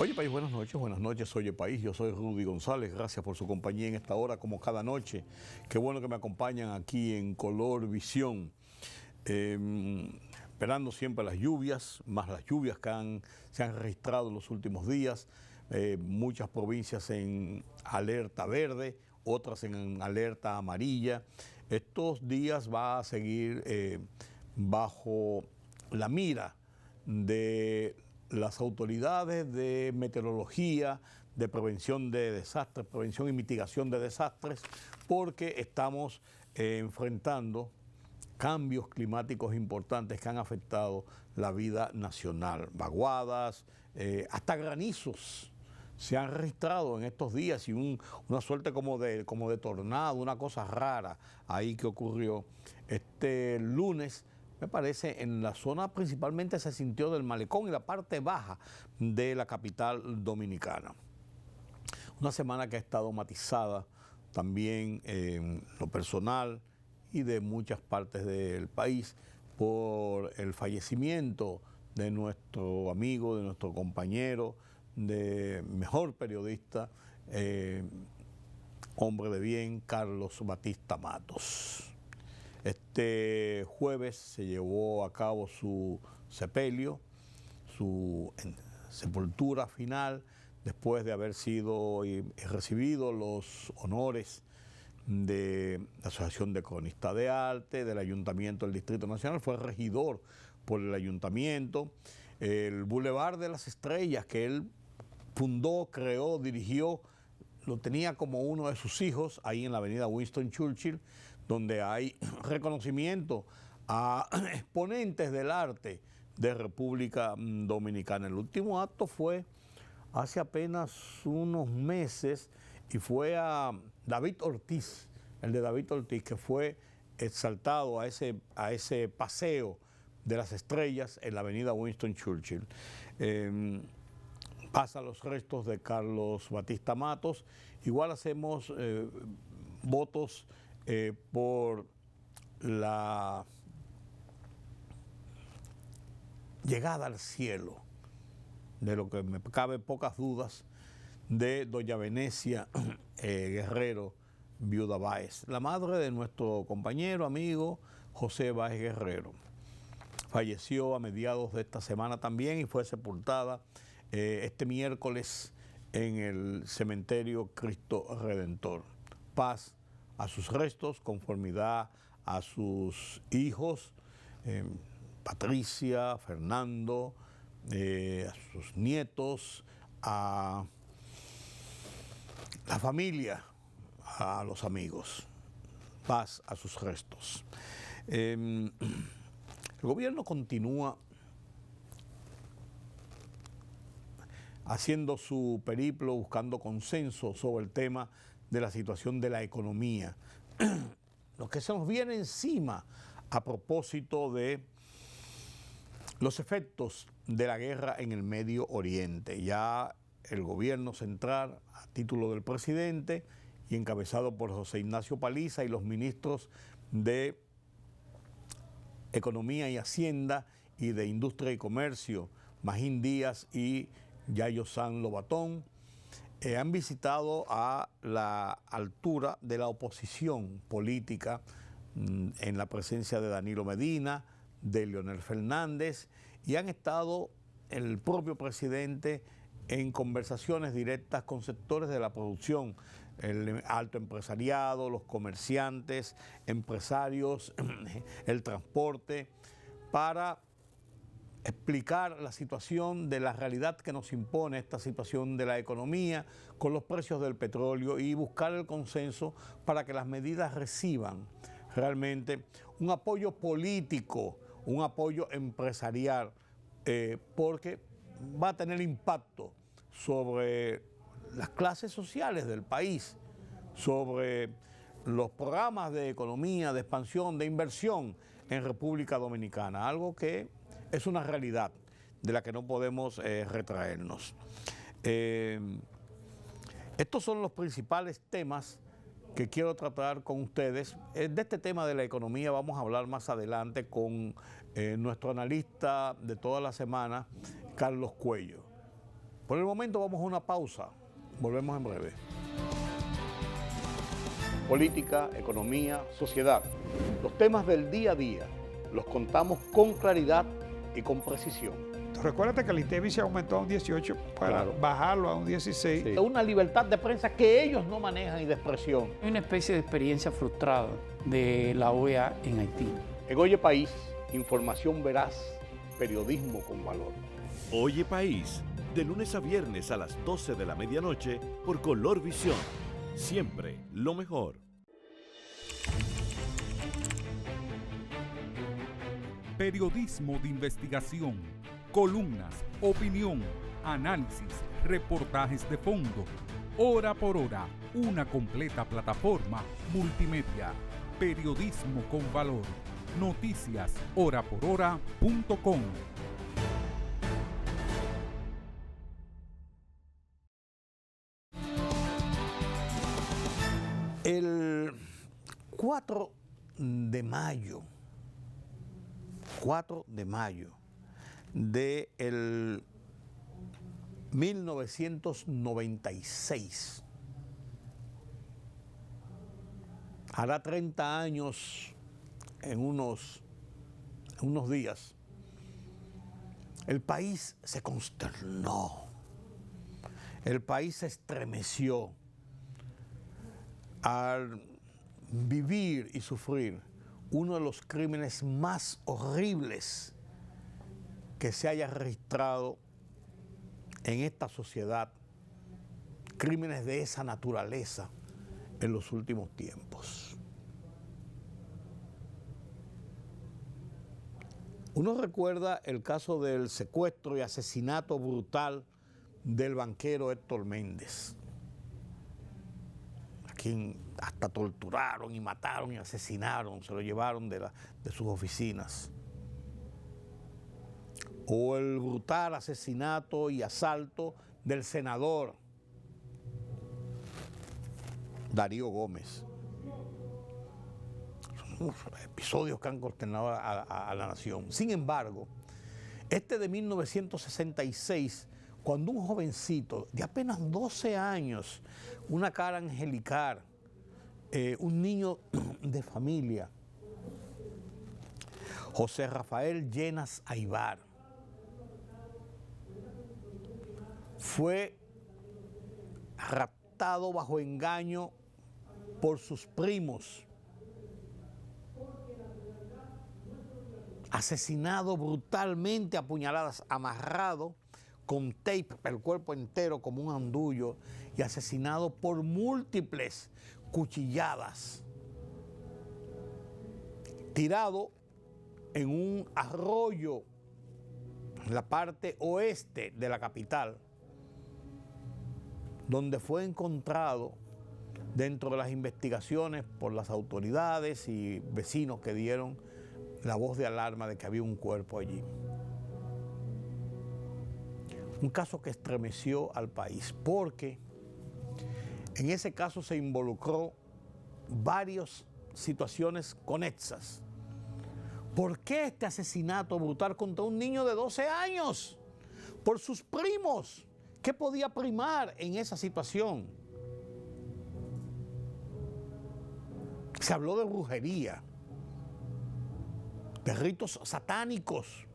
Oye País, buenas noches, oye País, yo soy Rudy González, gracias por su compañía en esta hora como cada noche. Qué bueno que me acompañan aquí en Color Visión, esperando siempre las lluvias, más las lluvias que se han registrado en los últimos días, muchas provincias en alerta verde, otras en alerta amarilla. Estos días va a seguir bajo la mira de las autoridades de meteorología, de prevención de desastres, prevención y mitigación de desastres, porque estamos enfrentando cambios climáticos importantes que han afectado la vida nacional. Vaguadas, hasta granizos se han registrado en estos días y una suerte como de tornado, una cosa rara ahí que ocurrió este lunes. Me parece, en la zona principalmente se sintió del malecón y la parte baja de la capital dominicana. Una semana que ha estado matizada también en lo personal y de muchas partes del país por el fallecimiento de nuestro amigo, de nuestro compañero, de mejor periodista, hombre de bien, Carlos Batista Matos. Este jueves se llevó a cabo su sepelio, su sepultura final, después de haber sido y recibido los honores de la Asociación de Cronistas de Arte, del Ayuntamiento del Distrito Nacional. Fue regidor por el Ayuntamiento. El Boulevard de las Estrellas, que él fundó, creó, dirigió, lo tenía como uno de sus hijos, ahí en la avenida Winston Churchill, donde hay reconocimiento a exponentes del arte de República Dominicana. El último acto fue hace apenas unos meses y fue a David Ortiz, el de David Ortiz, que fue exaltado a ese paseo de las estrellas en la avenida Winston Churchill. Pasa los restos de Carlos Batista Matos. Igual hacemos votos por la llegada al cielo, de lo que me cabe pocas dudas, de doña Venecia Guerrero, viuda Báez, la madre de nuestro compañero, amigo José Báez Guerrero. Falleció a mediados de esta semana también y fue sepultada este miércoles en el cementerio Cristo Redentor. Paz a sus restos, conformidad a sus hijos, Patricia, Fernando, a sus nietos, a la familia, a los amigos. Paz a sus restos. El gobierno continúa haciendo su periplo, buscando consenso sobre el tema de la situación de la economía. Lo que se nos viene encima a propósito de los efectos de la guerra en el Medio Oriente. Ya el gobierno central, a título del presidente y encabezado por José Ignacio Paliza y los ministros de Economía y Hacienda y de Industria y Comercio, Magín Díaz y Yayo San Lobatón, han visitado a la altura de la oposición política en la presencia de Danilo Medina, de Leonel Fernández, y han estado el propio presidente en conversaciones directas con sectores de la producción, el alto empresariado, los comerciantes, empresarios, el transporte, para explicar la situación de la realidad que nos impone esta situación de la economía con los precios del petróleo y buscar el consenso para que las medidas reciban realmente un apoyo político, un apoyo empresarial, porque va a tener impacto sobre las clases sociales del país, sobre los programas de economía, de expansión, de inversión en República Dominicana, algo que es una realidad de la que no podemos retraernos. Estos son los principales temas que quiero tratar con ustedes. De este tema de la economía vamos a hablar más adelante con nuestro analista de toda la semana, Carlos Cuello. Por el momento vamos a una pausa. Volvemos en breve. Política, economía, sociedad. Los temas del día a día los contamos con claridad y con precisión. Recuérdate que el INTEVI se aumentó a un 18 para bajarlo a un 16. Sí. Una libertad de prensa que ellos no manejan y de expresión. Hay una especie de experiencia frustrada de la OEA en Haití. En Oye País, información veraz, periodismo con valor. Oye País, de lunes a viernes a las 12 de la medianoche por Color Visión. Siempre lo mejor. Periodismo de investigación, columnas, opinión, análisis, reportajes de fondo. Hora por hora, una completa plataforma multimedia. Periodismo con valor. Noticias horaporhora.com. El 4 de mayo de 1996, hará 30 años en unos días, el país se consternó, el país se estremeció al vivir y sufrir uno de los crímenes más horribles que se haya registrado en esta sociedad, crímenes de esa naturaleza en los últimos tiempos. Uno recuerda el caso del secuestro y asesinato brutal del banquero Héctor Méndez, a quien hasta torturaron y mataron y asesinaron, se lo llevaron de sus oficinas. O el brutal asesinato y asalto del senador Darío Gómez. Son episodios que han consternado a la nación. Sin embargo, este de 1966, cuando un jovencito de apenas 12 años, una cara angelical, un niño de familia, José Rafael Llenas Aybar, fue raptado bajo engaño por sus primos, asesinado brutalmente a puñaladas, amarrado con tape el cuerpo entero como un andullo y asesinado por múltiples cuchilladas, tirado en un arroyo en la parte oeste de la capital, donde fue encontrado dentro de las investigaciones por las autoridades y vecinos que dieron la voz de alarma de que había un cuerpo allí. Un caso que estremeció al país, porque en ese caso se involucró varias situaciones conexas. ¿Por qué este asesinato brutal contra un niño de 12 años? Por sus primos. ¿Qué podía primar en esa situación? Se habló de brujería, de ritos satánicos.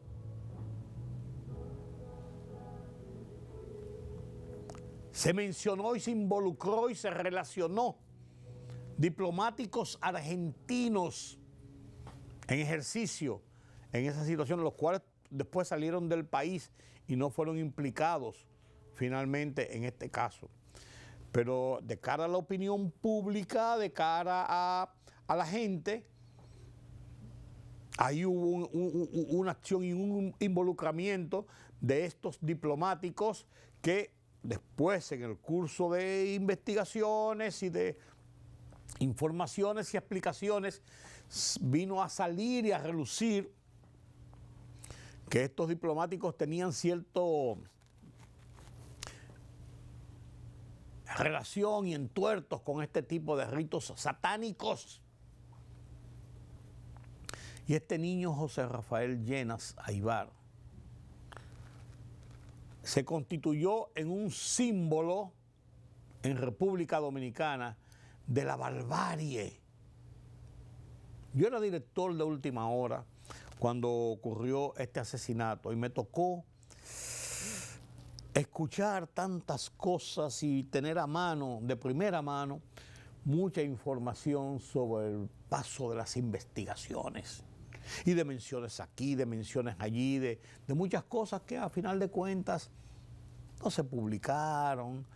Se mencionó y se involucró y se relacionó diplomáticos argentinos en ejercicio en esa situación, los cuales después salieron del país y no fueron implicados finalmente en este caso. Pero de cara a la opinión pública, de cara a la gente, ahí hubo una acción y un involucramiento de estos diplomáticos que después, en el curso de investigaciones y de informaciones y explicaciones, vino a salir y a relucir que estos diplomáticos tenían cierto relación y entuertos con este tipo de ritos satánicos. Y este niño, José Rafael Llenas Aybar, se constituyó en un símbolo en República Dominicana de la barbarie. Yo era director de Última Hora cuando ocurrió este asesinato y me tocó escuchar tantas cosas y tener a mano, de primera mano, mucha información sobre el paso de las investigaciones y de menciones aquí, de menciones allí, de muchas cosas que a final de cuentas no se publicaron,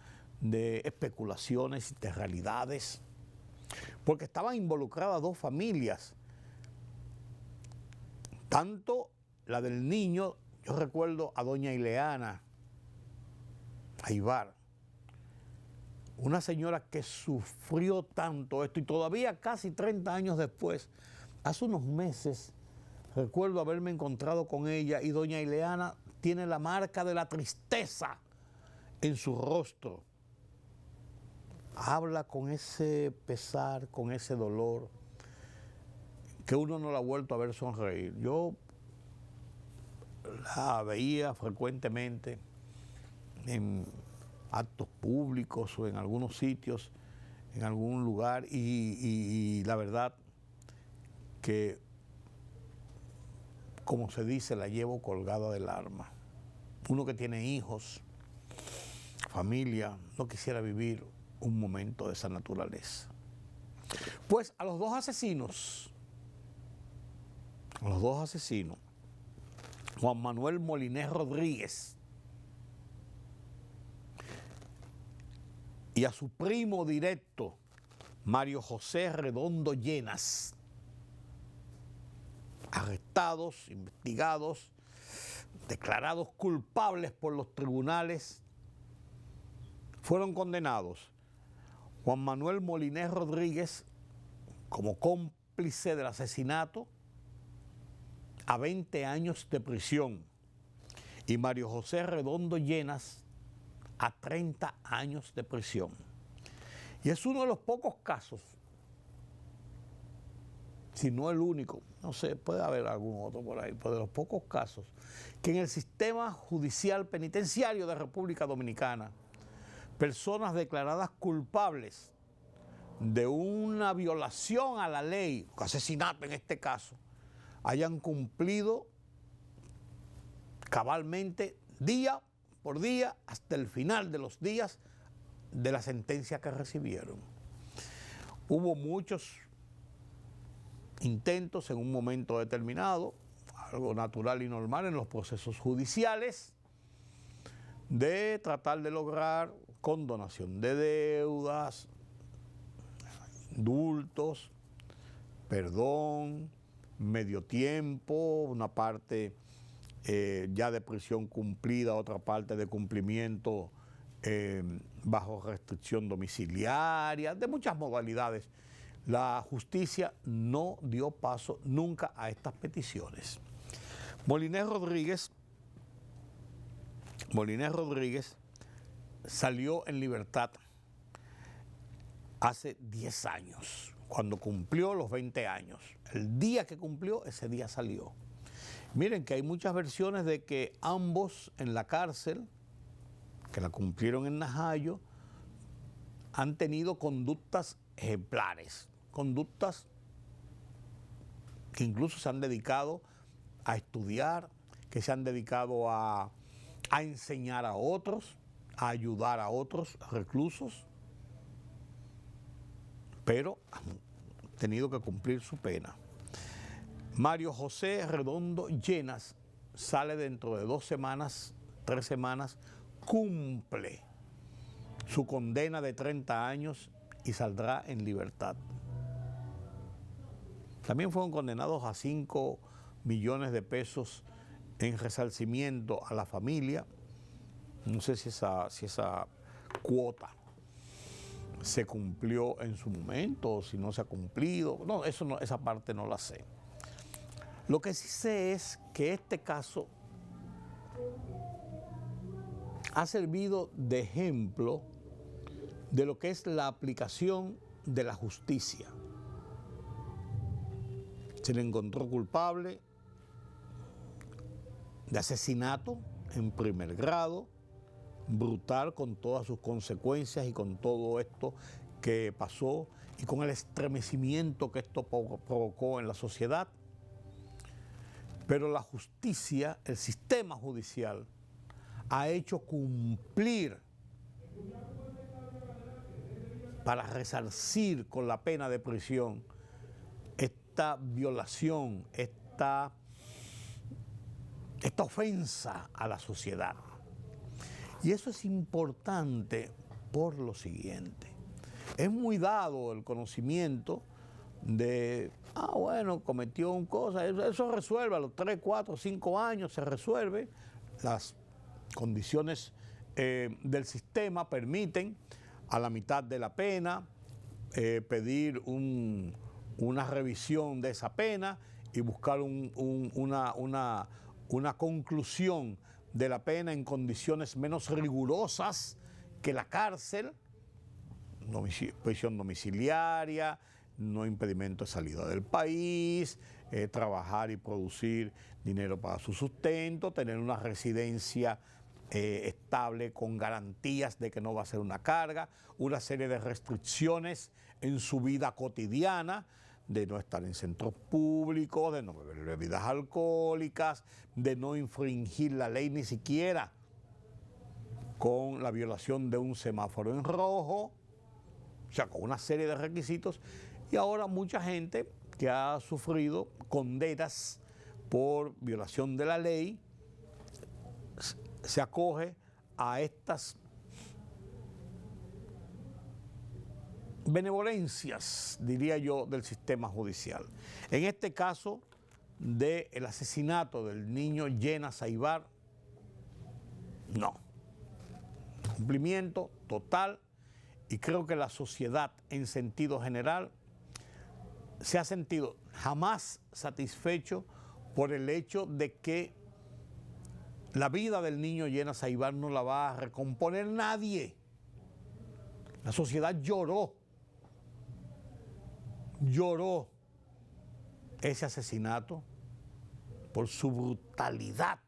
de especulaciones y de realidades, porque estaban involucradas dos familias, tanto la del niño, yo recuerdo a doña Ileana Aybar, una señora que sufrió tanto esto y todavía casi 30 años después, hace unos meses, recuerdo haberme encontrado con ella y doña Ileana tiene la marca de la tristeza en su rostro. Habla con ese pesar, con ese dolor, que uno no la ha vuelto a ver sonreír. Yo la veía frecuentemente en actos públicos o en algunos sitios, en algún lugar, y la verdad que, como se dice, la llevo colgada del alma. Uno que tiene hijos, familia, no quisiera vivir un momento de esa naturaleza. Pues a los dos asesinos, Juan Manuel Molinés Rodríguez y a su primo directo, Mario José Redondo Llenas, arrestados, investigados, declarados culpables por los tribunales, fueron condenados. Juan Manuel Molinés Rodríguez, como cómplice del asesinato, a 20 años de prisión, y Mario José Redondo Llenas a 30 años de prisión. Y es uno de los pocos casos, si no el único, no sé, puede haber algún otro por ahí, pero de los pocos casos que en el sistema judicial penitenciario de República Dominicana, personas declaradas culpables de una violación a la ley, asesinato en este caso, hayan cumplido cabalmente día por día hasta el final de los días de la sentencia que recibieron. Hubo muchos intentos en un momento determinado, algo natural y normal en los procesos judiciales, de tratar de lograr condonación de deudas, indultos, perdón, medio tiempo, una parte ya de prisión cumplida, otra parte de cumplimiento bajo restricción domiciliaria, de muchas modalidades. La justicia no dio paso nunca a estas peticiones. Molinés Rodríguez salió en libertad hace 10 años, cuando cumplió los 20 años. El día que cumplió, ese día salió. Miren que hay muchas versiones de que ambos en la cárcel, que la cumplieron en Najayo, han tenido conductas ejemplares, conductas que incluso se han dedicado a estudiar, que se han dedicado a enseñar a otros, a ayudar a otros reclusos, pero han tenido que cumplir su pena. Mario José Redondo Llenas sale dentro de 2 semanas, 3 semanas, cumple su condena de 30 años y saldrá en libertad. También fueron condenados a 5 millones de pesos en resarcimiento a la familia. No sé si esa cuota se cumplió en su momento o si no se ha cumplido. No, esa parte no la sé. Lo que sí sé es que este caso ha servido de ejemplo de lo que es la aplicación de la justicia. Se le encontró culpable de asesinato en primer grado, brutal con todas sus consecuencias y con todo esto que pasó y con el estremecimiento que esto provocó en la sociedad. Pero la justicia, el sistema judicial, ha hecho cumplir para resarcir con la pena de prisión esta violación, esta ofensa a la sociedad. Y eso es importante por lo siguiente. Es muy dado el conocimiento de, bueno, cometió un cosa, eso resuelve a los 3, 4, 5 años, se resuelve. Las condiciones del sistema permiten a la mitad de la pena pedir una revisión de esa pena y buscar una conclusión de la pena en condiciones menos rigurosas que la cárcel, prisión domiciliaria, no impedimento de salida del país, trabajar y producir dinero para su sustento, tener una residencia estable con garantías de que no va a ser una carga, una serie de restricciones en su vida cotidiana, de no estar en centros públicos, de no beber bebidas alcohólicas, de no infringir la ley ni siquiera con la violación de un semáforo en rojo, o sea, con una serie de requisitos. Y ahora mucha gente que ha sufrido condenas por violación de la ley se acoge a estas benevolencias, diría yo, del sistema judicial. En este caso del asesinato del niño Llenas Aybar, no. Cumplimiento total, y creo que la sociedad en sentido general se ha sentido jamás satisfecho por el hecho de que la vida del niño Llenas Aybar no la va a recomponer nadie. La sociedad lloró ese asesinato por su brutalidad,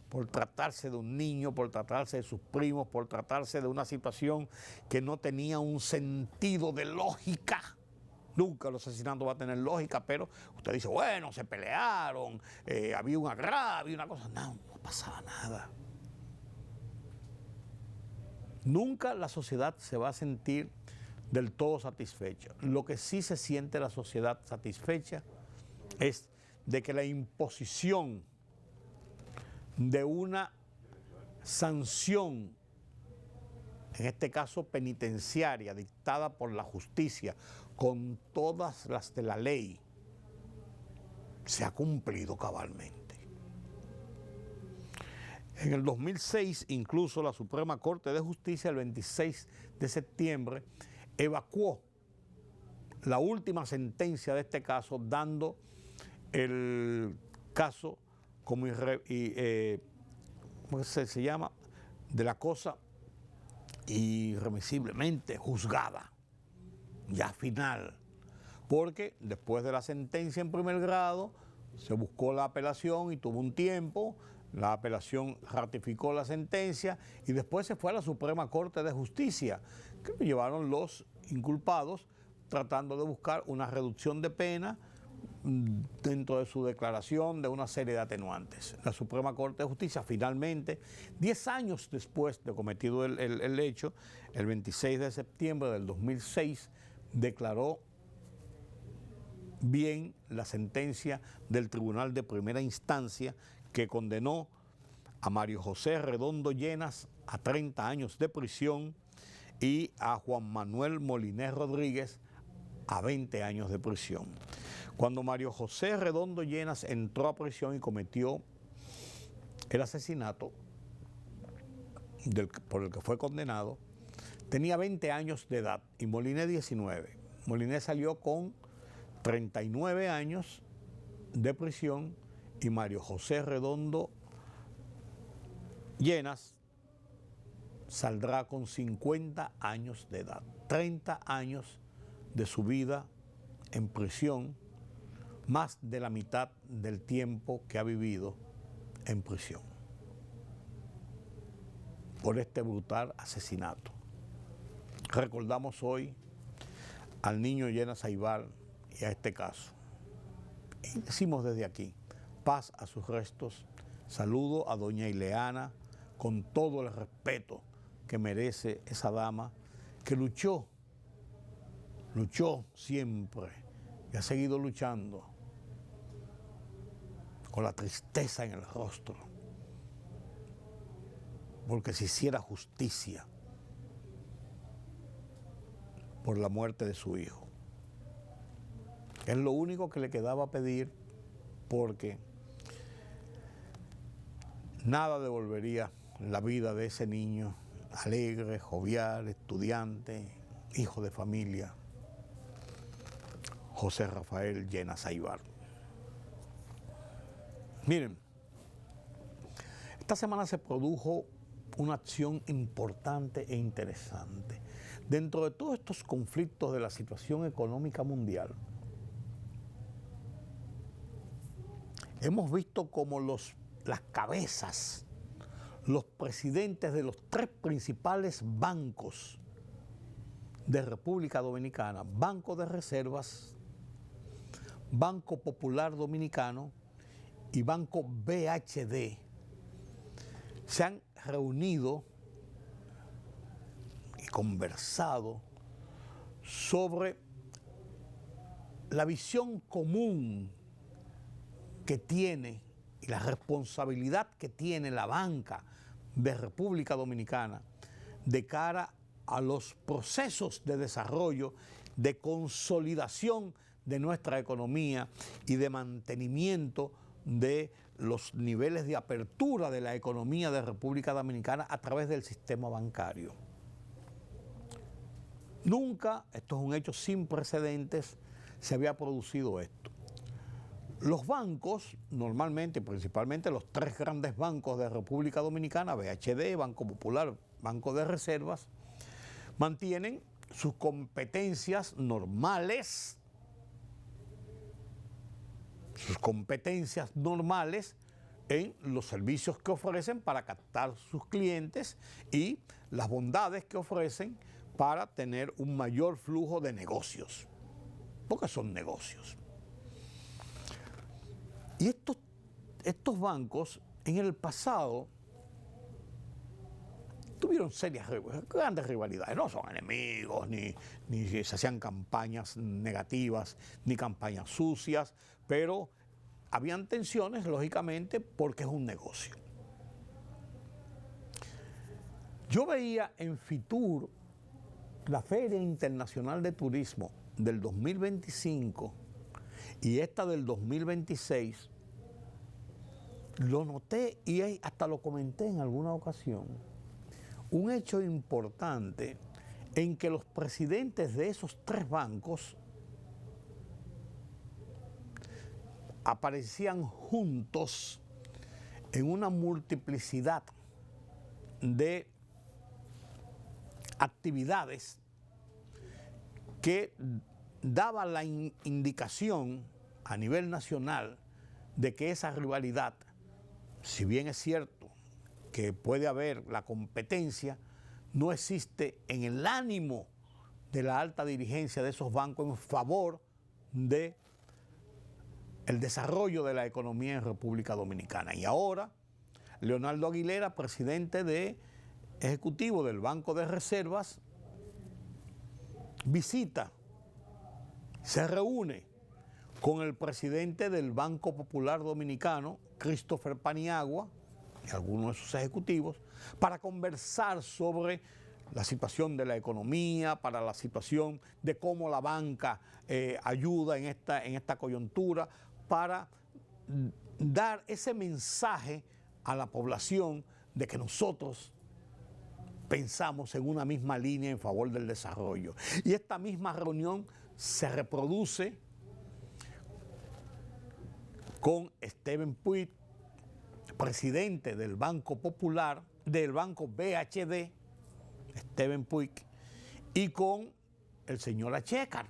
por tratarse de un niño, por tratarse de sus primos, por tratarse de una situación que no tenía un sentido de lógica. Nunca el asesinato va a tener lógica, pero usted dice, bueno, se pelearon, había un agravio, una cosa. No pasaba nada. Nunca la sociedad se va a sentir del todo satisfecha. Lo que sí se siente la sociedad satisfecha es de que la imposición de una sanción, en este caso penitenciaria, dictada por la justicia, con todas las de la ley, se ha cumplido cabalmente. En el 2006, incluso la Suprema Corte de Justicia, el 26 de septiembre, evacuó la última sentencia de este caso, dando el caso como ¿cómo se llama? De la cosa irremisiblemente juzgada, ya final, porque después de la sentencia en primer grado se buscó la apelación y tuvo un tiempo, la apelación ratificó la sentencia y después se fue a la Suprema Corte de Justicia, que lo llevaron los inculpados tratando de buscar una reducción de pena dentro de su declaración de una serie de atenuantes. La Suprema Corte de Justicia finalmente, 10 años después de cometido el hecho, el 26 de septiembre del 2006, declaró bien la sentencia del Tribunal de Primera Instancia que condenó a Mario José Redondo Llenas a 30 años de prisión y a Juan Manuel Molinés Rodríguez a 20 años de prisión. Cuando Mario José Redondo Llenas entró a prisión y cometió el asesinato por el que fue condenado, tenía 20 años de edad y Molinés 19. Molinés salió con 39 años de prisión y Mario José Redondo Llenas saldrá con 50 años de edad, 30 años de su vida en prisión, más de la mitad del tiempo que ha vivido en prisión. por este brutal asesinato. Recordamos hoy al niño Llenas Aybar y a este caso. Y decimos desde aquí, paz a sus restos, saludo a doña Ileana con todo el respeto que merece esa dama que luchó siempre y ha seguido luchando con la tristeza en el rostro, porque se hiciera justicia por la muerte de su hijo. Es lo único que le quedaba pedir, porque nada devolvería la vida de ese niño alegre, jovial, estudiante, hijo de familia, José Rafael Llenas Aybar. Miren, esta semana se produjo una acción importante e interesante. Dentro de todos estos conflictos de la situación económica mundial, hemos visto como las cabezas, los presidentes de los 3 principales bancos de República Dominicana, Banco de Reservas, Banco Popular Dominicano y Banco BHD, se han reunido y conversado sobre la visión común que tiene y la responsabilidad que tiene la banca de República Dominicana de cara a los procesos de desarrollo, de consolidación de nuestra economía y de mantenimiento de los niveles de apertura de la economía de República Dominicana a través del sistema bancario. Nunca, esto es un hecho sin precedentes, se había producido esto. Los bancos, normalmente, principalmente los 3 grandes bancos de República Dominicana, BHD, Banco Popular, Banco de Reservas, mantienen sus competencias normales, en los servicios que ofrecen para captar sus clientes y las bondades que ofrecen para tener un mayor flujo de negocios, porque son negocios. Y estos bancos en el pasado tuvieron grandes rivalidades. No son enemigos, ni se hacían campañas negativas, ni campañas sucias, pero habían tensiones, lógicamente, porque es un negocio. Yo veía en Fitur, la Feria Internacional de Turismo del 2025 y esta del 2026, lo noté y hasta lo comenté en alguna ocasión, un hecho importante en que los presidentes de esos 3 bancos aparecían juntos en una multiplicidad de actividades que daba la indicación a nivel nacional de que esa rivalidad, si bien es cierto que puede haber la competencia, no existe en el ánimo de la alta dirigencia de esos bancos en favor de el desarrollo de la economía en República Dominicana. Y ahora, Leonardo Aguilera, presidente ejecutivo del Banco de Reservas, visita, se reúne con el presidente del Banco Popular Dominicano, Christopher Paniagua, y algunos de sus ejecutivos, para conversar sobre la situación de la economía, para la situación de cómo la banca ayuda en esta coyuntura, para dar ese mensaje a la población de que nosotros pensamos en una misma línea en favor del desarrollo. Y esta misma reunión se reproduce con Steven Puig, presidente del Banco Popular, del Banco BHD, Steven Puig, y con el señor Achecar,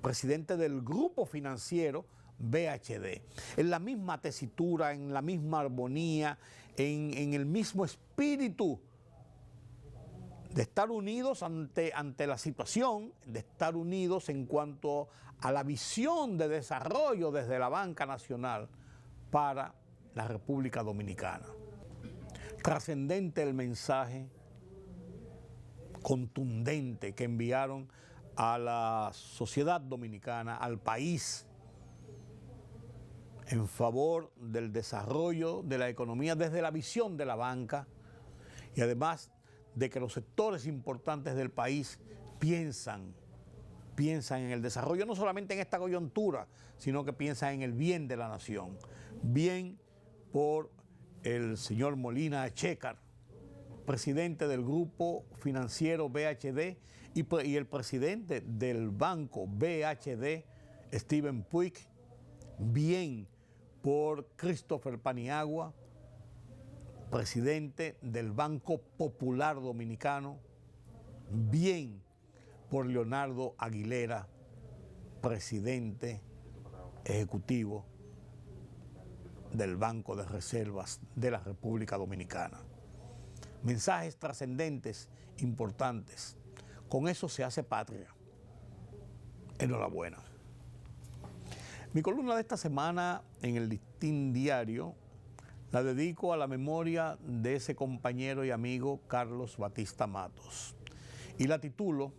presidente del Grupo Financiero BHD. En la misma tesitura, en la misma armonía, en el mismo espíritu de estar unidos ante la situación, de estar unidos en cuanto a la visión de desarrollo desde la banca nacional para la República Dominicana. Trascendente el mensaje contundente que enviaron a la sociedad dominicana, al país, en favor del desarrollo de la economía desde la visión de la banca, y además de que los sectores importantes del país piensan en el desarrollo, no solamente en esta coyuntura, sino que piensan en el bien de la nación. Bien por el señor Molina Echécar, presidente del grupo financiero BHD, y el presidente del banco BHD, Steven Puig. Bien por Christopher Paniagua, presidente del Banco Popular Dominicano. Bien por Leonardo Aguilera, presidente ejecutivo del Banco de Reservas de la República Dominicana. Mensajes trascendentes, importantes. Con eso se hace patria. Enhorabuena. Mi columna de esta semana en el Listín Diario la dedico a la memoria de ese compañero y amigo Carlos Batista Matos. Y la titulo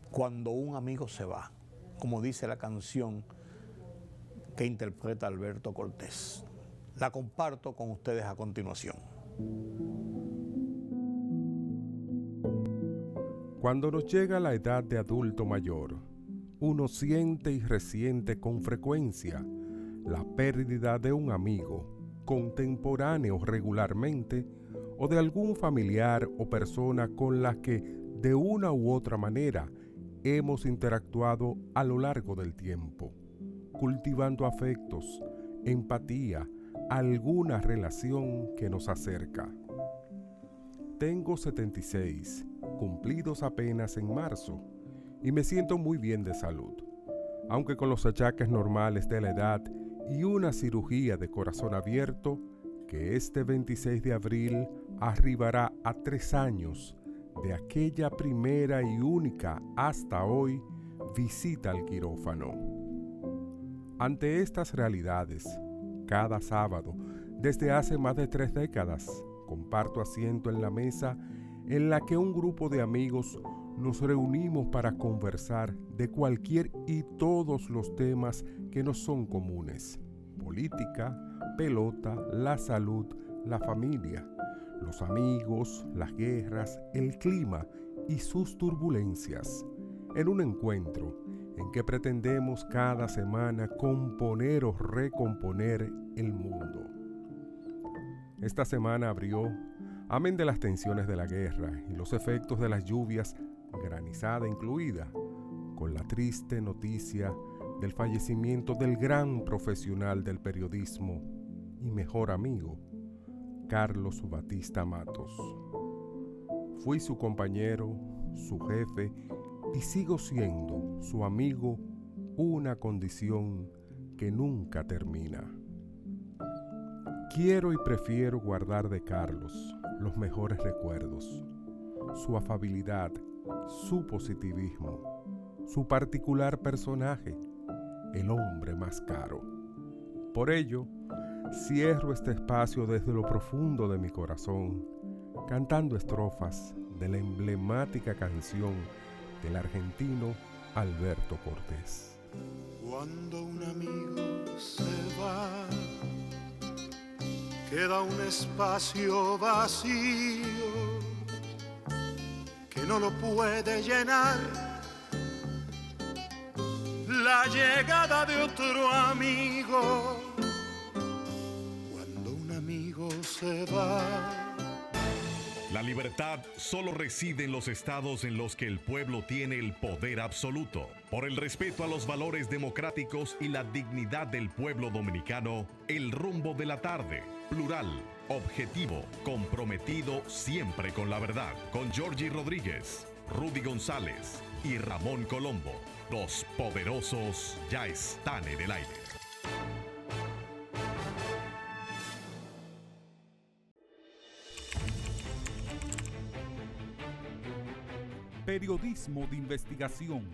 Cuando un amigo se va, como dice la canción que interpreta Alberto Cortés. La comparto con ustedes a continuación. Cuando nos llega la edad de adulto mayor, uno siente y resiente con frecuencia la pérdida de un amigo, contemporáneo regularmente, o de algún familiar o persona con la que de una u otra manera hemos interactuado a lo largo del tiempo, cultivando afectos, empatía, alguna relación que nos acerca. Tengo 76, cumplidos apenas en marzo, y me siento muy bien de salud, aunque con los achaques normales de la edad y una cirugía de corazón abierto que este 26 de abril arribará a 3 años de aquella primera y única hasta hoy visita al quirófano. Ante estas realidades, cada sábado, desde hace más de 3 décadas, comparto asiento en la mesa en la que un grupo de amigos nos reunimos para conversar de cualquier y todos los temas que nos son comunes: política, pelota, la salud, la familia, los amigos, las guerras, el clima y sus turbulencias, en un encuentro en que pretendemos cada semana componer o recomponer el mundo. Esta semana abrió, amén de las tensiones de la guerra y los efectos de las lluvias, granizada incluida, con la triste noticia del fallecimiento del gran profesional del periodismo y mejor amigo, Carlos Batista Matos. Fui su compañero, su jefe, y sigo siendo su amigo, una condición que nunca termina. Quiero y prefiero guardar de Carlos los mejores recuerdos, su afabilidad, su positivismo, su particular personaje, el hombre más caro. Por ello, cierro este espacio desde lo profundo de mi corazón, cantando estrofas de la emblemática canción del argentino Alberto Cortés. Cuando un amigo se va, queda un espacio vacío que no lo puede llenar la llegada de otro amigo. Cuando un amigo se va. La libertad solo reside en los estados en los que el pueblo tiene el poder absoluto. Por el respeto a los valores democráticos y la dignidad del pueblo dominicano, el rumbo de la tarde, plural, objetivo, comprometido siempre con la verdad. Con Georgie Rodríguez, Rudy González y Ramón Colombo. Los poderosos ya están en el aire. periodismo de investigación,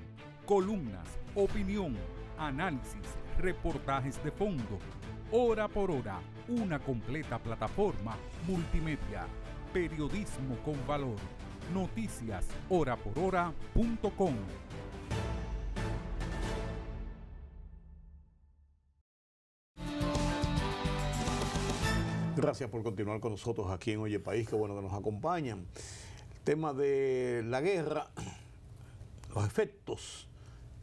columnas, opinión, análisis, reportajes de fondo. Hora por hora, una completa plataforma multimedia. Periodismo con valor. Noticias horaporhora.com. Gracias por continuar con nosotros aquí en Oye País, qué bueno que nos acompañan. El tema de la guerra, los efectos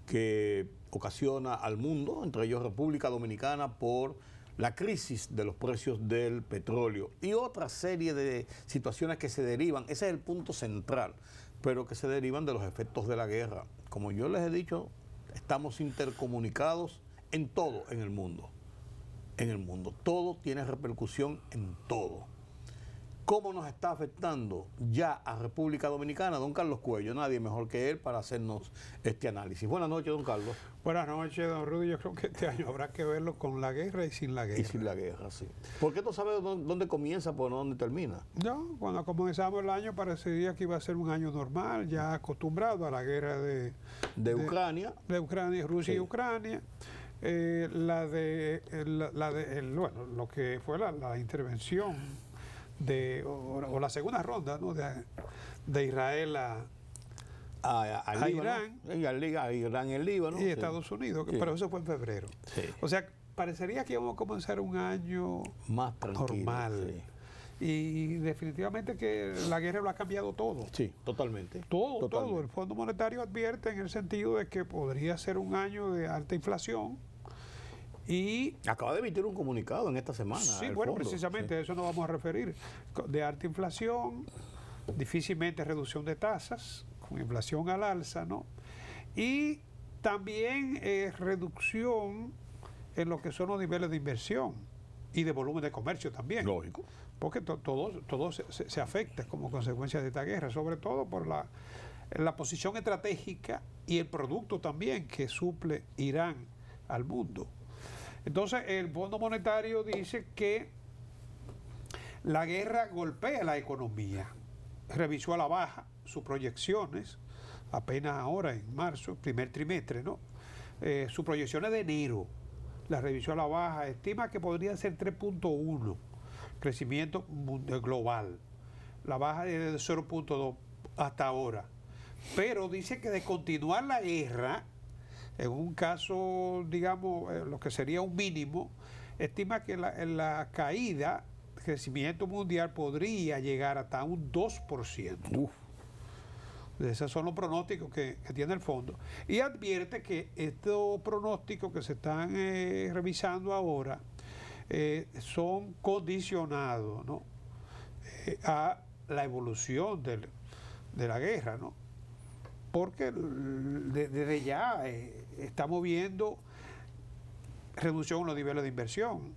que ocasiona al mundo, entre ellos República Dominicana, por la crisis de los precios del petróleo y otra serie de situaciones que se derivan, ese es el punto central, pero que se derivan de los efectos de la guerra. Como yo les he dicho, estamos intercomunicados en todo en el mundo. En el mundo. Todo tiene repercusión en todo. ¿Cómo nos está afectando ya a República Dominicana? Don Carlos Cuello, nadie mejor que él para hacernos este análisis. Buenas noches, don Carlos. Buenas noches, don Rudy. Yo creo que este año habrá que verlo con la guerra y sin la guerra. Y sin la guerra, sí. ¿Por qué no sabes dónde comienza por dónde termina? No, cuando comenzamos el año parecería que iba a ser un año normal, ya acostumbrado a la guerra de Ucrania. De Ucrania, Rusia Sí. y Ucrania. Lo que fue la intervención o la segunda ronda, ¿no? de Israel a Irán. A Irán y el Líbano. Y Estados Unidos, Sí. pero eso fue en febrero. Sí. O sea, parecería que íbamos a comenzar un año Más tranquilo. normal. Sí. Y definitivamente que la guerra lo ha cambiado todo. Sí, totalmente. Todo. Totalmente. El Fondo Monetario advierte en el sentido de que podría ser un año de alta inflación. Y Acaba de emitir un comunicado en esta semana. sí, el bueno, fondo. precisamente a eso nos vamos a referir. De alta inflación, difícilmente reducción de tasas, con inflación al alza, ¿no? Y también reducción en lo que son los niveles de inversión y de volumen de comercio también. Lógico. Porque todo se afecta como consecuencia de esta guerra, sobre todo por la posición estratégica y el producto también que suple Irán al mundo. Entonces, el Fondo Monetario dice que la guerra golpea la economía. Revisó a la baja sus proyecciones, apenas ahora en marzo, primer trimestre, ¿no? Sus proyecciones de enero, las revisó a la baja, estima que podría ser 3.1 crecimiento global. La baja es de 0.2 hasta ahora. Pero dice que de continuar la guerra, en un caso, digamos, lo que sería un mínimo, estima que la caída, crecimiento mundial, podría llegar hasta un 2%. Uf. Esos son los pronósticos que tiene el fondo. Y advierte que estos pronósticos que se están revisando ahora son condicionados, ¿no? A la evolución de la guerra, ¿no? Porque desde ya estamos viendo reducción en los niveles de inversión,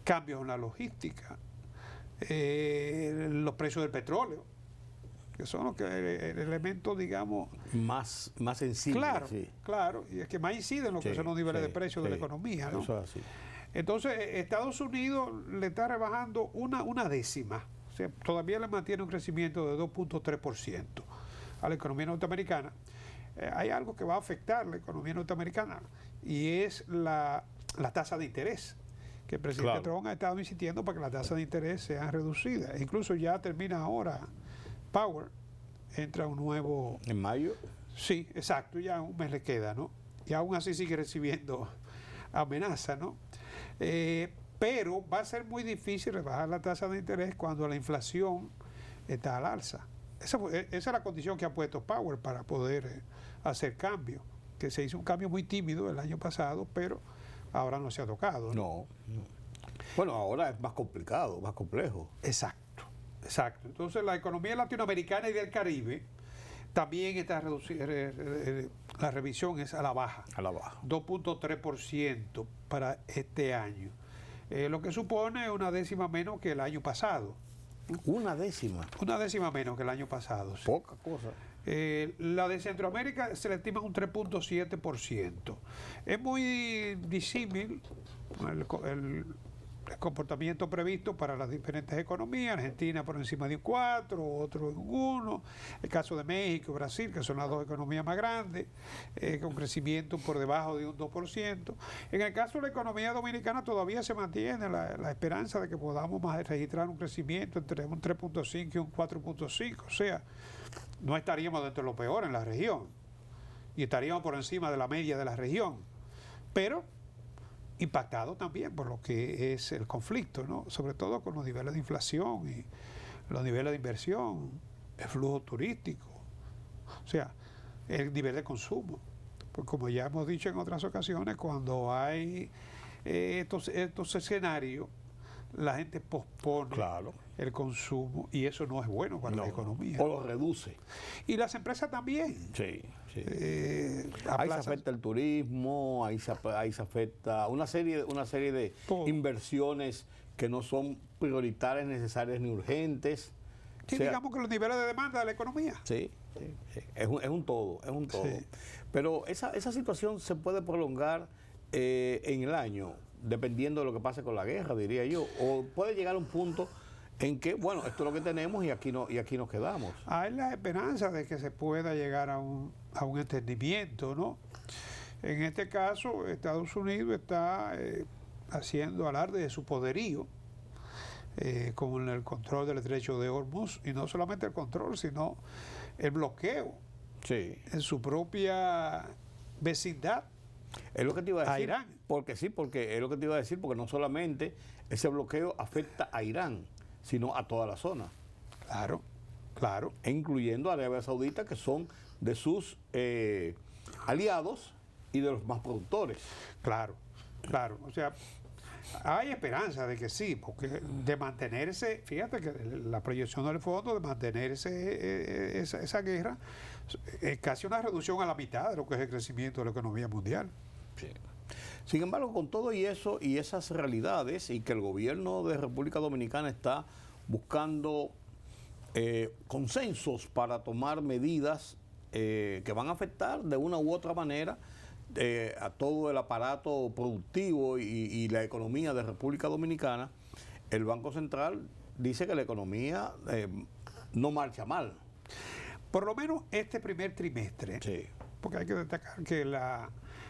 cambios en la logística, los precios del petróleo, que son los el elemento, digamos, más sensible. claro, Sí. claro, y es que más incide en lo que Sí, son los niveles sí, de precios de la sí. economía, ¿no? Eso es así. Entonces, Estados Unidos le está rebajando una décima. O sea, todavía le mantiene un crecimiento de 2.3% a la economía norteamericana. Hay algo que va a afectar la economía norteamericana y es la tasa de interés, que el presidente Claro. Trump ha estado insistiendo para que la tasa de interés sea reducida. Incluso ya termina ahora Power, entra un nuevo... En mayo. Sí, exacto, ya un mes le queda, ¿no? Y aún así sigue recibiendo amenaza, ¿no? Pero va a ser muy difícil rebajar la tasa de interés cuando la inflación está al alza. Esa es la condición que ha puesto Power para poder hacer cambios. Que se hizo un cambio muy tímido el año pasado, pero ahora no se ha tocado, ¿no? No. Bueno, ahora es más complicado, más complejo. Exacto. Entonces la economía latinoamericana y del Caribe también está reducida, la revisión es a la baja. A la baja. 2.3% para este año. Lo que supone una décima menos que el año pasado. Una décima. Una décima menos que el año pasado. Sí. Poca cosa. La de Centroamérica se le estima un 3.7%. Es muy disímil el comportamiento previsto para las diferentes economías. Argentina por encima de un 4, otro en un 1, el caso de México y Brasil, que son las dos economías más grandes, con crecimiento por debajo de un 2%. En el caso de la economía dominicana todavía se mantiene la esperanza de que podamos registrar un crecimiento entre un 3.5 y un 4.5, o sea, no estaríamos dentro de lo peor en la región y estaríamos por encima de la media de la región, pero impactado también por lo que es el conflicto, ¿no? Sobre todo con los niveles de inflación y los niveles de inversión, el flujo turístico, o sea, el nivel de consumo. Pues como ya hemos dicho en otras ocasiones, cuando hay estos escenarios, la gente pospone el consumo y eso no es bueno para la economía. O lo reduce. Y las empresas también. Sí. Ahí se afecta el turismo, ahí se afecta una serie de inversiones que no son prioritarias, necesarias ni urgentes. Sí, digamos que los niveles de demanda de la economía. Sí. Es un todo. Sí. Pero esa situación se puede prolongar en el año, dependiendo de lo que pase con la guerra, diría yo. O puede llegar a un punto en que, bueno, esto es lo que tenemos y aquí nos quedamos. Hay la esperanza de que se pueda llegar a un entendimiento, ¿no? En este caso, Estados Unidos está haciendo alarde de su poderío con el control del estrecho de Hormuz, y no solamente el control, sino el bloqueo en su propia vecindad. Es lo que te iba a decir. Irán. Porque es lo que te iba a decir, porque no solamente ese bloqueo afecta a Irán, sino a toda la zona. Claro. E incluyendo a Arabia Saudita, que son de sus aliados y de los más productores. Claro. O sea, hay esperanza de que sí, porque de mantenerse, fíjate que la proyección del fondo de mantenerse esa guerra es casi una reducción a la mitad de lo que es el crecimiento de la economía mundial. Sí. Sin embargo, con todo y eso y esas realidades, y que el gobierno de República Dominicana está buscando consensos para tomar medidas que van a afectar de una u otra manera a todo el aparato productivo y la economía de República Dominicana, el Banco Central dice que la economía no marcha mal. Por lo menos este primer trimestre, porque hay que destacar que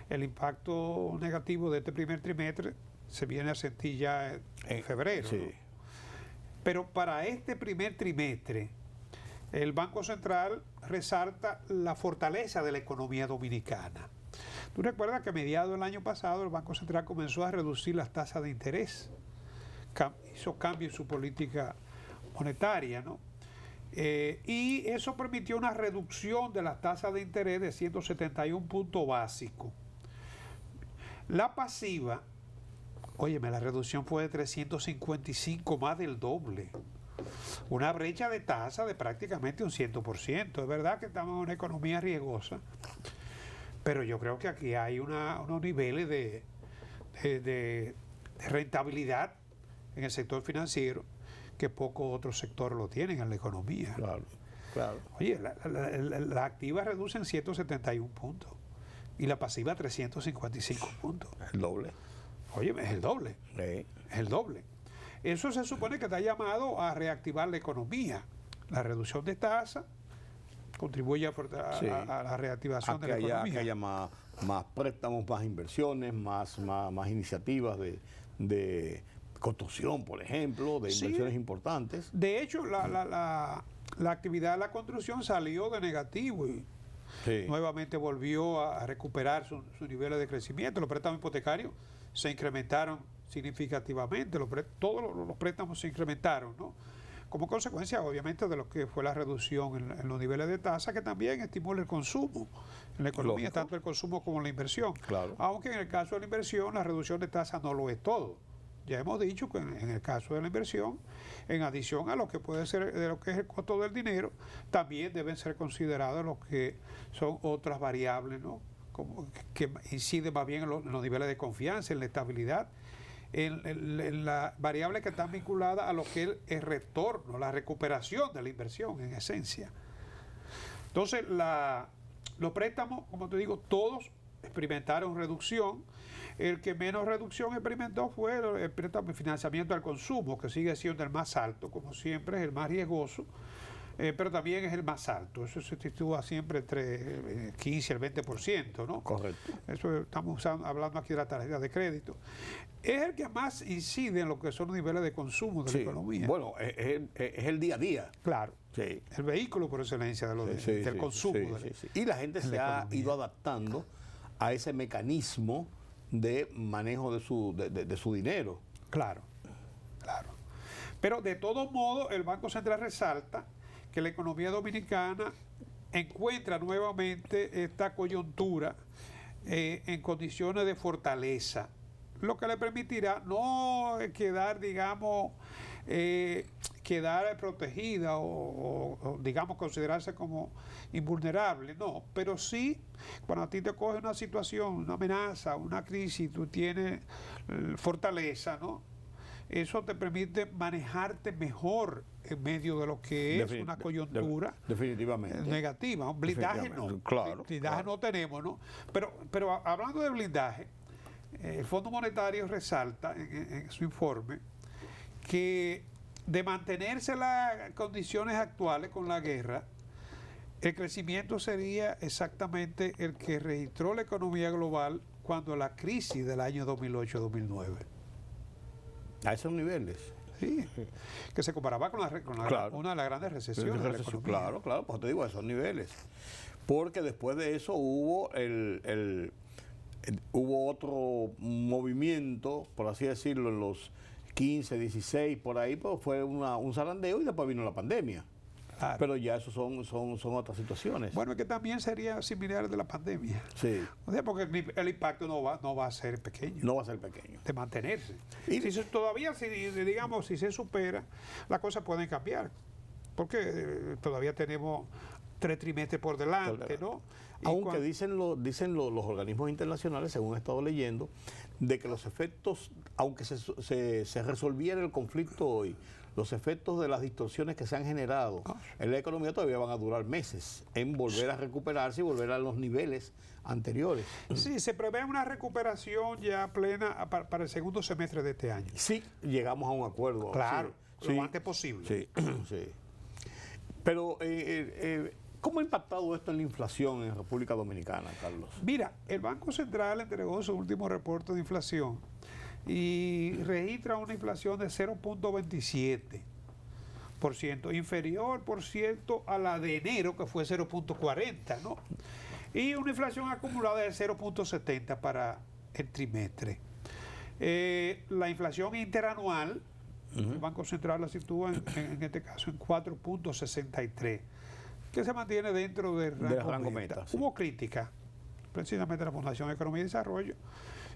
el impacto negativo de este primer trimestre se viene a sentir ya en febrero. ¿No? Pero para este primer trimestre, el Banco Central resalta la fortaleza de la economía dominicana. Tú recuerdas que a mediados del año pasado el Banco Central comenzó a reducir las tasas de interés, hizo cambios en su política monetaria, ¿no? Y eso permitió una reducción de las tasas de interés de 171 puntos básicos. La pasiva, óyeme, la reducción fue de 355, más del doble. Una brecha de tasa de prácticamente un 100%. Es verdad que estamos en una economía riesgosa, pero yo creo que aquí hay unos niveles de rentabilidad en el sector financiero que pocos otros sectores lo tienen en la economía. Claro. Oye, la activa reduce en 171 puntos y la pasiva 355 puntos. El doble. Oye, es el doble. Sí. Es el doble. Eso se supone que está llamado a reactivar la economía. La reducción de tasas contribuye a la reactivación de la economía. Que haya más préstamos, más inversiones, más iniciativas de construcción, por ejemplo, de inversiones importantes. De hecho, la actividad de la construcción salió de negativo y nuevamente volvió a recuperar sus niveles de crecimiento. Los préstamos hipotecarios se incrementaron significativamente, todos los préstamos se incrementaron, ¿no? Como consecuencia, obviamente, de lo que fue la reducción en los niveles de tasa, que también estimula el consumo en la economía, tanto el consumo como la inversión. Claro. Aunque en el caso de la inversión, la reducción de tasa no lo es todo. Ya hemos dicho que en el caso de la inversión, en adición a lo que puede ser de lo que es el costo del dinero, también deben ser considerados lo que son otras variables, ¿no? Como que inciden más bien en los niveles de confianza, en la estabilidad, en las variables que están vinculadas a lo que es el retorno, la recuperación de la inversión en esencia. Entonces, los préstamos, como te digo, todos experimentaron reducción. El que menos reducción experimentó fue el préstamo de financiamiento al consumo, que sigue siendo el más alto, como siempre, es el más riesgoso, pero también es el más alto. Eso se sitúa siempre entre 15 y el 20%, ¿no? Correcto. Eso estamos hablando aquí de la tarjeta de crédito. Es el que más incide en lo que son los niveles de consumo de la economía. Bueno, es el día a día. Claro. Sí. El vehículo por excelencia del consumo. Y la gente se ha ido adaptando a ese mecanismo de manejo de su dinero. Claro, claro. Pero de todos modos, el Banco Central resalta que la economía dominicana encuentra nuevamente esta coyuntura en condiciones de fortaleza, lo que le permitirá no quedar, digamos, quedar protegida o, digamos, considerarse como invulnerable, no, pero sí, cuando a ti te coge una situación, una amenaza, una crisis, tú tienes fortaleza, ¿no? Eso te permite manejarte mejor en medio de lo que es una coyuntura definitivamente negativa. Un blindaje no. Claro, blindaje no tenemos, ¿no? Pero hablando de blindaje, el Fondo Monetario resalta en su informe que de mantenerse las condiciones actuales con la guerra, el crecimiento sería exactamente el que registró la economía global cuando la crisis del año 2008-2009. A esos niveles. Sí, que se comparaba con una de las grandes recesiones de la economía. Claro, pues te digo, a esos niveles. Porque después de eso hubo hubo otro movimiento, por así decirlo, en los 15, 16, por ahí, pues fue un zarandeo y después vino la pandemia. Claro. Pero ya eso son otras situaciones. Bueno, es que también sería similar de la pandemia. Sí. O sea, porque el impacto no va a ser pequeño. No va a ser pequeño. De mantenerse. Y si se supera, las cosas pueden cambiar. Porque todavía tenemos 3 trimestres por delante, ¿no? Aunque dicen los organismos internacionales, según he estado leyendo, de que los efectos, aunque se resolviera el conflicto hoy, los efectos de las distorsiones que se han generado en la economía todavía van a durar meses en volver a recuperarse y volver a los niveles anteriores. Sí, se prevé una recuperación ya plena para el segundo semestre de este año. Sí, llegamos a un acuerdo. Claro, sí, lo antes posible. Sí, sí. Pero, ¿cómo ha impactado esto en la inflación en República Dominicana, Carlos? Mira, el Banco Central entregó su último reporte de inflación y registra una inflación de 0.27%, inferior, por cierto, a la de enero, que fue 0.40%, ¿no? Y una inflación acumulada de 0.70% para el trimestre. La inflación interanual, el Banco Central la sitúa en este caso en 4.63%, que se mantiene dentro del rango meta. Sí. Hubo crítica, precisamente la Fundación de Economía y Desarrollo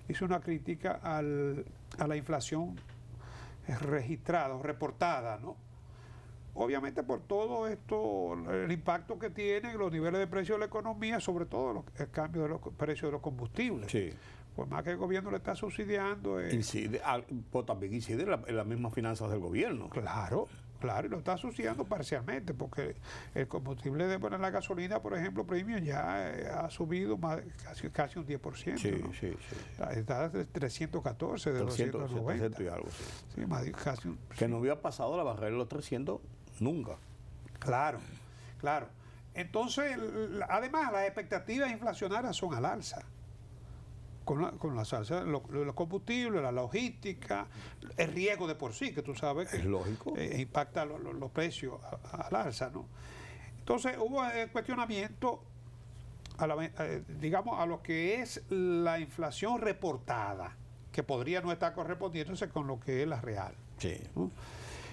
hizo una crítica a la inflación registrada o reportada, ¿no? Obviamente por todo esto, el impacto que tienen los niveles de precio de la economía, sobre todo el cambio de los precios de los combustibles. Sí. Pues más que el gobierno le está subsidiando. Incide, pues también incide en las mismas finanzas del gobierno. Claro, y lo está subsidiando parcialmente, porque el combustible de la gasolina, por ejemplo, premium, ya ha subido casi un 10%. Sí, ¿no? sí. Está de 314, de 290. Y algo, sí. Sí, casi que no había pasado la barrera de los 300 nunca. Claro. Entonces, además, las expectativas inflacionarias son al alza. Con las alzas, los combustibles, la logística, el riesgo de por sí, que tú sabes que es lógico. Impacta los precios al alza, ¿no? Entonces hubo cuestionamiento digamos, a lo que es la inflación reportada, que podría no estar correspondiéndose con lo que es la real. Sí. ¿No?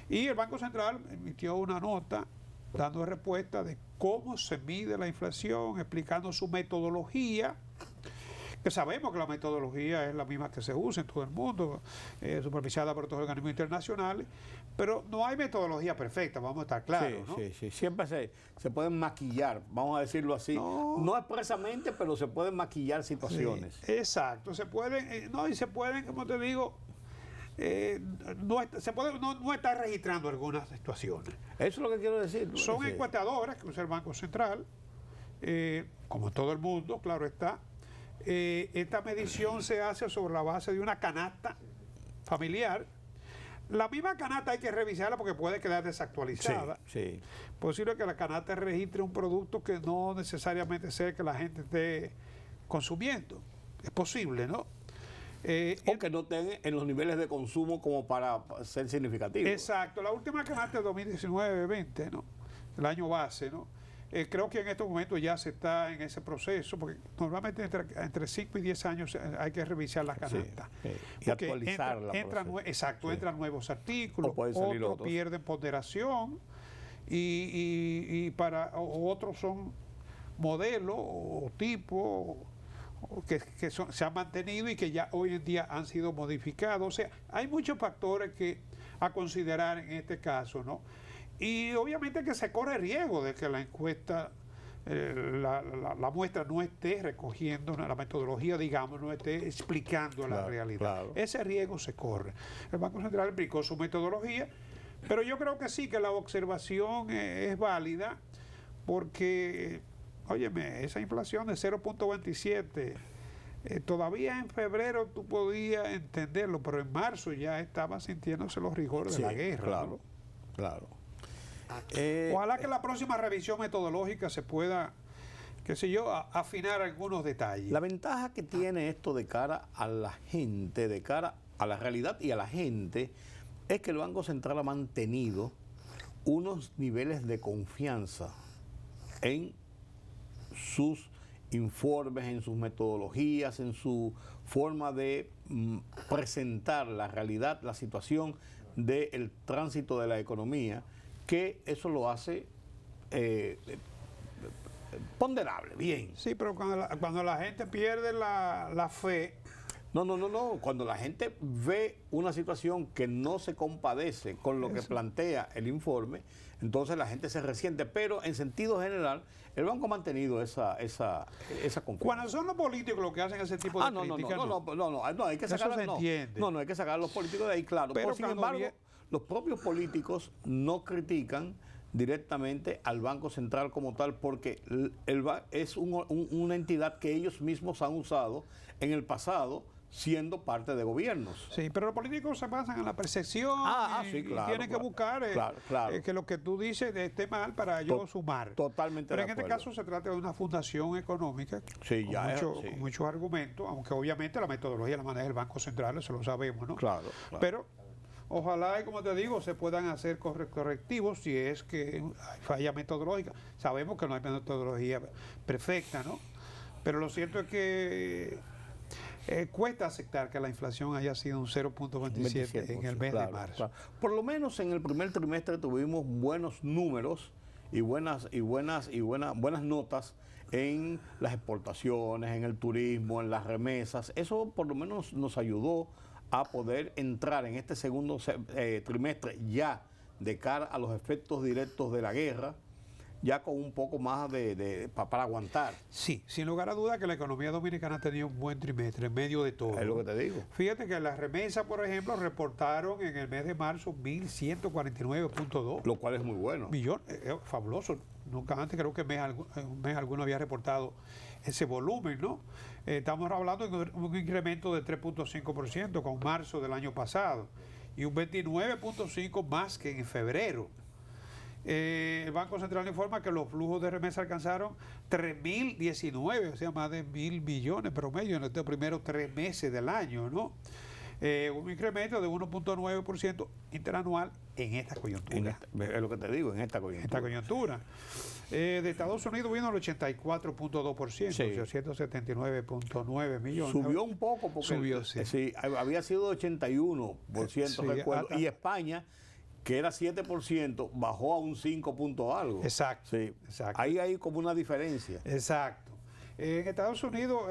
Y el Banco Central emitió una nota dando respuesta de cómo se mide la inflación, explicando su metodología, que sabemos que la metodología es la misma que se usa en todo el mundo, supervisada por otros organismos internacionales, pero no hay metodología perfecta, vamos a estar claros, ¿no? Sí. Siempre se pueden maquillar, vamos a decirlo así. No expresamente, pero se pueden maquillar situaciones. Sí, exacto, se pueden, como te digo, no estar registrando algunas situaciones. Eso es lo que quiero decir. Son encuestadoras que usa el Banco Central, como todo el mundo, claro está. Esta medición se hace sobre la base de una canasta familiar. La misma canasta hay que revisarla porque puede quedar desactualizada. Sí. Posible que la canasta registre un producto que no necesariamente sea que la gente esté consumiendo. Es posible, ¿no? O que no estén en los niveles de consumo como para ser significativo. Exacto. La última canasta es 2019-20, ¿no? El año base, ¿no? Creo que en estos momentos ya se está en ese proceso, porque normalmente entre 5 y 10 años hay que revisar la canasta. Sí. Y actualizarla. Entran nuevos artículos, otros pierden ponderación y para otros son modelos o tipos que se han mantenido y que ya hoy en día han sido modificados. O sea, hay muchos factores a considerar en este caso, ¿no? Y obviamente que se corre riesgo de que la encuesta, la muestra no esté recogiendo la metodología, digamos, no esté explicando la realidad. Claro. Ese riesgo se corre. El Banco Central explicó su metodología, pero yo creo que sí, que la observación es válida, porque, óyeme, esa inflación de 0.27, todavía en febrero tú podías entenderlo, pero en marzo ya estaba sintiéndose los rigores de la guerra. Claro, ¿no? claro. Ojalá que la próxima revisión metodológica se pueda, qué sé yo, afinar algunos detalles. La ventaja que tiene esto de cara a la gente, de cara a la realidad y a la gente, es que el Banco Central ha mantenido unos niveles de confianza en sus informes, en sus metodologías, en su forma de presentar la realidad, la situación del tránsito de la economía, que eso lo hace ponderable, bien. Sí, pero cuando la gente pierde la fe. No. Cuando la gente ve una situación que no se compadece con lo que plantea el informe, entonces la gente se resiente. Pero en sentido general, el banco ha mantenido esa confianza. Cuando son los políticos los que hacen ese tipo de críticas. No, hay que sacar, no, hay que sacar a los políticos de ahí, claro. Pero sin embargo, los propios políticos no critican directamente al Banco Central como tal, porque es una entidad que ellos mismos han usado en el pasado, siendo parte de gobiernos. Sí, pero los políticos se basan en la percepción sí, claro, y tienen que buscar que lo que tú dices esté mal para yo sumar. Totalmente. Pero en este caso se trata de una fundación económica con muchos argumentos, aunque obviamente la metodología la maneja el Banco Central, eso lo sabemos, ¿no? Claro. Pero ojalá, y como te digo, se puedan hacer correctivos si es que hay falla metodológica. Sabemos que no hay metodología perfecta, ¿no? Pero lo cierto es que cuesta aceptar que la inflación haya sido un 0.27 en el mes de marzo. Claro. Por lo menos en el primer trimestre tuvimos buenos números y buenas notas en las exportaciones, en el turismo, en las remesas. Eso por lo menos nos ayudó a poder entrar en este segundo trimestre ya de cara a los efectos directos de la guerra, ya con un poco más para aguantar. Sí, sin lugar a duda que la economía dominicana ha tenido un buen trimestre en medio de todo. Es lo que te digo. Fíjate que las remesas, por ejemplo, reportaron en el mes de marzo 1.149.2. Lo cual es muy bueno. Millones, fabuloso. Nunca antes creo que un mes alguno había reportado ese volumen, ¿no? Estamos hablando de un incremento de 3.5% con marzo del año pasado y un 29.5% más que en febrero. El Banco Central informa que los flujos de remesa alcanzaron 3.019, o sea, más de 1.000 billones promedio en estos primeros 3 meses del año, ¿no? Un incremento de 1.9% interanual en esta coyuntura. Es lo que te digo, en esta coyuntura. De Estados Unidos vino el 84.2%, sí. 879.9 millones. Subió un poco porque sí, había sido 81%, recuerdo, y España, que era 7%, bajó a un 5 punto algo. Exacto. Sí. Exacto. Ahí hay como una diferencia. Exacto. En Estados Unidos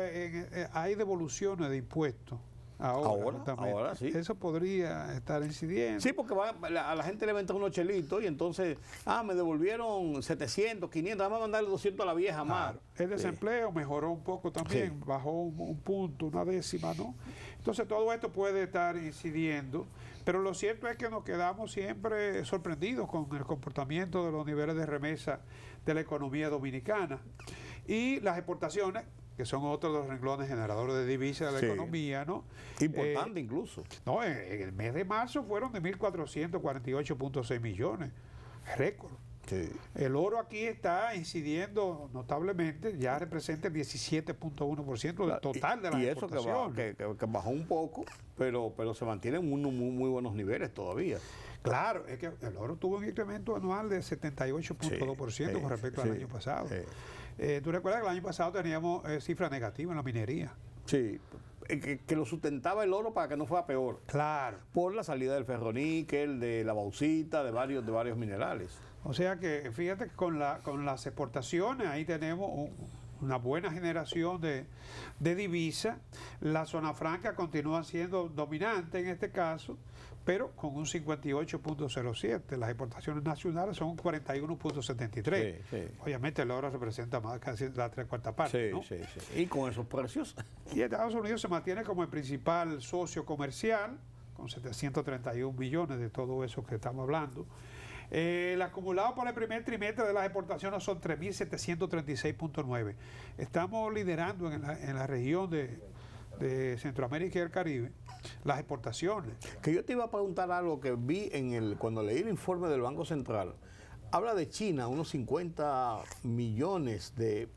hay devoluciones de impuestos. Ahora sí. Eso podría estar incidiendo. Sí, porque a la gente le va a entrar unos chelitos y entonces, me devolvieron 700, 500, vamos a mandarle 200 a la vieja más. El desempleo mejoró un poco también, bajó un punto, una décima, ¿no? Entonces todo esto puede estar incidiendo, pero lo cierto es que nos quedamos siempre sorprendidos con el comportamiento de los niveles de remesa de la economía dominicana. Y las exportaciones que son otros de los renglones generadores de divisas de la Sí. economía, ¿no? Importante incluso. No, en el mes de marzo fueron de 1.448.6 millones, récord. Sí. El oro aquí está incidiendo notablemente, ya representa el 17.1% del total de las y eso exportaciones. que bajó un poco, pero se mantiene en unos muy buenos niveles todavía. Claro, es que el oro tuvo un incremento anual de 78.2% con respecto al año pasado. ¿Tú recuerdas que el año pasado teníamos cifras negativas en la minería? Sí, que lo sustentaba el oro para que no fuera peor. Claro. Por la salida del ferroníquel, de la bauxita, de varios minerales. O sea que fíjate que con las exportaciones ahí tenemos una buena generación de divisas. La zona franca continúa siendo dominante en este caso, pero con un 58.07. Las exportaciones nacionales son un 41.73. Sí, sí. Obviamente el oro representa más casi la 3/4 parte, ¿no? Sí. Y con esos precios. Y Estados Unidos se mantiene como el principal socio comercial, con 731 billones de todo eso que estamos hablando. El acumulado por el primer trimestre de las exportaciones son 3.736.9. Estamos liderando en la región de Centroamérica y el Caribe las exportaciones. Que yo te iba a preguntar algo que vi cuando leí el informe del Banco Central. Habla de China, unos 50 millones de...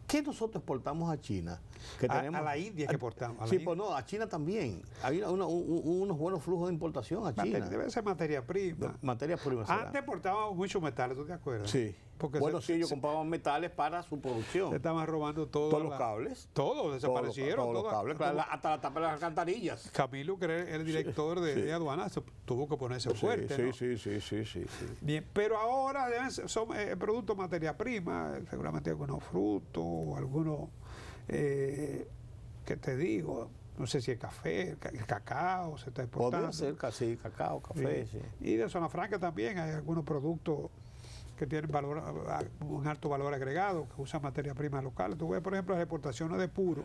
¿Qué nosotros exportamos a China? Que A la India que exportamos. Sí, pues no, a China también. Hay unos buenos flujos de importación a China. Debe ser materia prima. Materia prima. será. Antes exportábamos muchos metales, ¿tú te acuerdas? Sí. Porque Bueno, sí, ellos compraban metales para su producción. se estaban robando Todos los cables. Todos desaparecieron. Todos los cables, claro, hasta la tapa de las alcantarillas. Camilo, que era el director de aduanas, tuvo que ponerse fuerte. ¿no? Sí. Bien, pero ahora son productos materia prima, seguramente algunos frutos, algunos, ¿qué te digo? No sé si el café, el cacao se está exportando. Podría ser casi cacao, café, sí. Y de zona franca también hay algunos productos que tienen un alto valor agregado, que usan materia prima local. Tú ves, por ejemplo, las exportaciones de puro,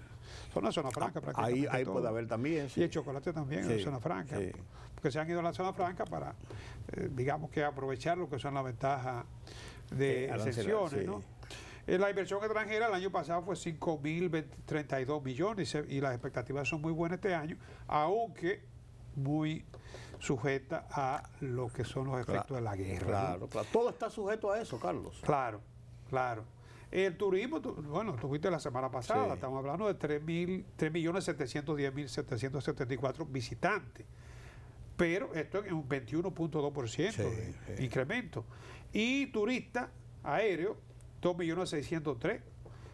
son la zona franca prácticamente. Ahí todo. puede haber también. Sí. Y el chocolate también en la zona franca. Sí. Porque se han ido a la zona franca para, digamos que aprovechar lo que son las ventajas de exenciones, ¿no? La inversión extranjera el año pasado fue 5.032 millones y las expectativas son muy buenas este año, aunque muy sujeta a lo que son los efectos de la guerra. Claro. Todo está sujeto a eso, Carlos. Claro. El turismo, bueno, tuviste la semana pasada, estamos hablando de 3.710.774 visitantes, pero esto es un 21.2% de incremento. Y turistas aéreos, 2.603.000,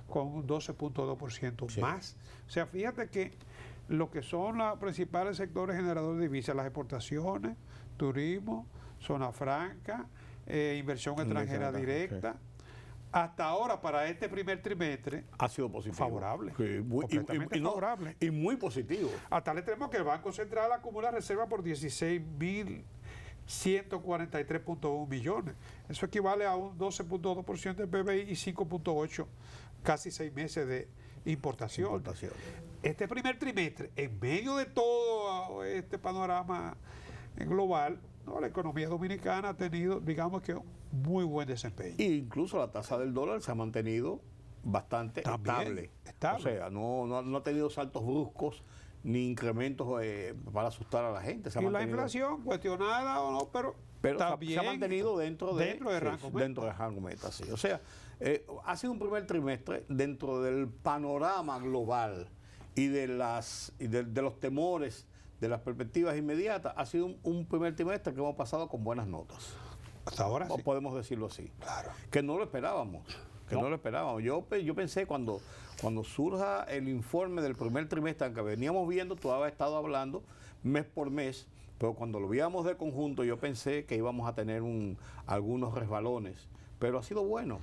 con un 12.2% más. O sea, fíjate que lo que son los principales sectores generadores de divisas, las exportaciones, turismo, zona franca, inversión extranjera directa, hasta ahora para este primer trimestre ha sido positivo. Favorable. Sí, Completamente favorable. Y muy positivo. Hasta le tenemos que el Banco Central acumula reservas por 16.143.1 millones. Eso equivale a un 12.2% del PBI y 5.8, casi 6 meses de importación. Este primer trimestre, en medio de todo este panorama global, ¿no? La economía dominicana ha tenido, digamos que, un muy buen desempeño. E incluso la tasa del dólar se ha mantenido bastante estable. O sea, no ha tenido saltos bruscos ni incrementos para asustar a la gente. Y la inflación, cuestionada o no, pero también se ha mantenido dentro de rango meta. Dentro de rango meta, sí. O sea, ha sido un primer trimestre dentro del panorama global y de los temores, de las perspectivas inmediatas. Ha sido un primer trimestre que hemos pasado con buenas notas. Hasta ahora sí. Podemos decirlo así. Claro. Que no lo esperábamos. No lo esperábamos. Yo pensé cuando surja el informe del primer trimestre que veníamos viendo, tú habías estado hablando mes por mes, pero cuando lo veíamos de conjunto yo pensé que íbamos a tener algunos resbalones, pero ha sido bueno.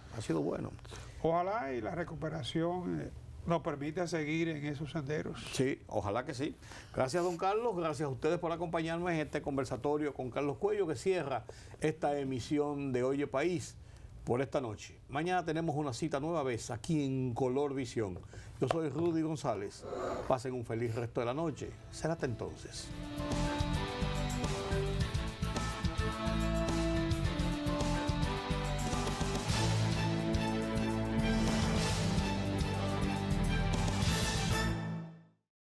Ojalá y la recuperación nos permita seguir en esos senderos. Sí, ojalá que sí. Gracias, don Carlos, gracias a ustedes por acompañarnos en este conversatorio con Carlos Cuello, que cierra esta emisión de Oye País por esta noche. Mañana tenemos una cita nueva vez aquí en Color Visión. Yo soy Rudy González. Pasen un feliz resto de la noche. Será hasta entonces.